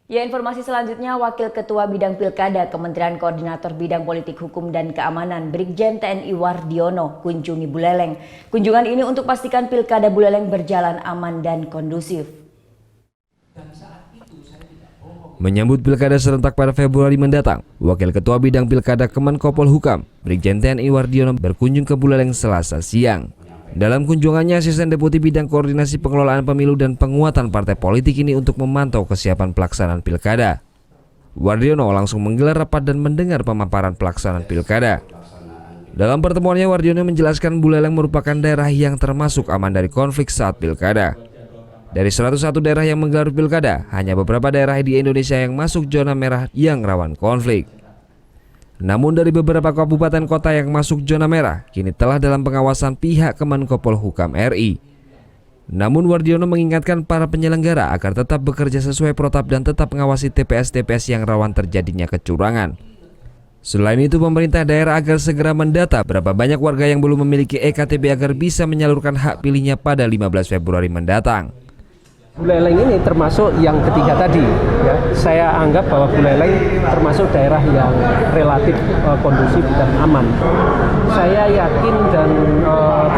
Ya, informasi selanjutnya, Wakil Ketua Bidang Pilkada Kementerian Koordinator Bidang Politik Hukum dan Keamanan Brigjen TNI Wardiono kunjungi Buleleng. Kunjungan ini untuk pastikan Pilkada Buleleng berjalan aman dan kondusif. Menyambut Pilkada serentak pada Februari mendatang, Wakil Ketua Bidang Pilkada Kemenkopol Hukam Brigjen TNI Wardiono berkunjung ke Buleleng Selasa siang. Dalam kunjungannya, Asisten Deputi Bidang Koordinasi Pengelolaan Pemilu dan Penguatan Partai Politik ini untuk memantau kesiapan pelaksanaan Pilkada. Wardiono langsung menggelar rapat dan mendengar pemaparan pelaksanaan Pilkada. Dalam pertemuannya, Wardiono menjelaskan Buleleng merupakan daerah yang termasuk aman dari konflik saat Pilkada. Dari 101 daerah yang menggelar Pilkada, hanya beberapa daerah di Indonesia yang masuk zona merah yang rawan konflik. Namun dari beberapa kabupaten kota yang masuk zona merah kini telah dalam pengawasan pihak Kemenkopol Hukam RI. Namun Wardiono mengingatkan para penyelenggara agar tetap bekerja sesuai protap dan tetap mengawasi TPS-TPS yang rawan terjadinya kecurangan. Selain itu, pemerintah daerah agar segera mendata berapa banyak warga yang belum memiliki EKTP agar bisa menyalurkan hak pilihnya pada 15 Februari mendatang. Buleleng ini termasuk yang ketiga tadi, ya. Saya anggap bahwa Buleleng termasuk daerah yang relatif kondusif dan aman. Saya yakin dan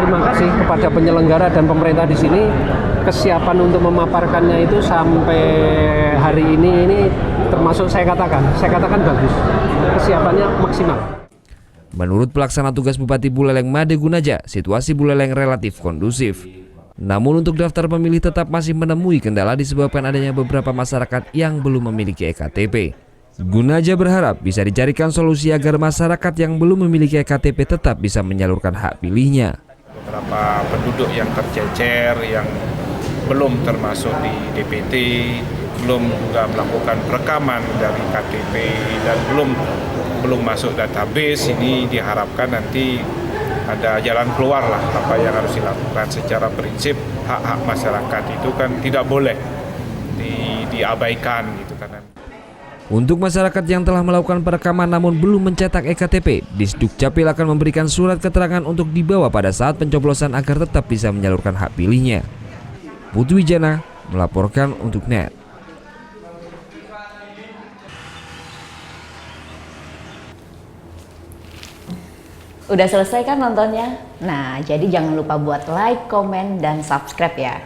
terima kasih kepada penyelenggara dan pemerintah di sini, kesiapan untuk memaparkannya itu sampai hari ini termasuk saya katakan bagus, kesiapannya maksimal. Menurut pelaksana tugas Bupati Buleleng Made Gunaja, situasi Buleleng relatif kondusif. Namun untuk daftar pemilih tetap masih menemui kendala disebabkan adanya beberapa masyarakat yang belum memiliki EKTP. Gunaja berharap bisa dicarikan solusi agar masyarakat yang belum memiliki EKTP tetap bisa menyalurkan hak pilihnya. Beberapa penduduk yang tercecer, yang belum termasuk di DPT, belum juga melakukan perekaman dari KTP dan belum masuk database, ini diharapkan nanti ada jalan keluar lah apa yang harus dilakukan. Secara prinsip hak-hak masyarakat itu kan tidak boleh diabaikan gitu kan. Untuk masyarakat yang telah melakukan perekaman namun belum mencetak EKTP, Disdukcapil akan memberikan surat keterangan untuk dibawa pada saat pencoblosan agar tetap bisa menyalurkan hak pilihnya. Putu Wijana melaporkan untuk NET. Udah selesai kan nontonnya? Nah, jadi jangan lupa buat like, komen, dan subscribe ya.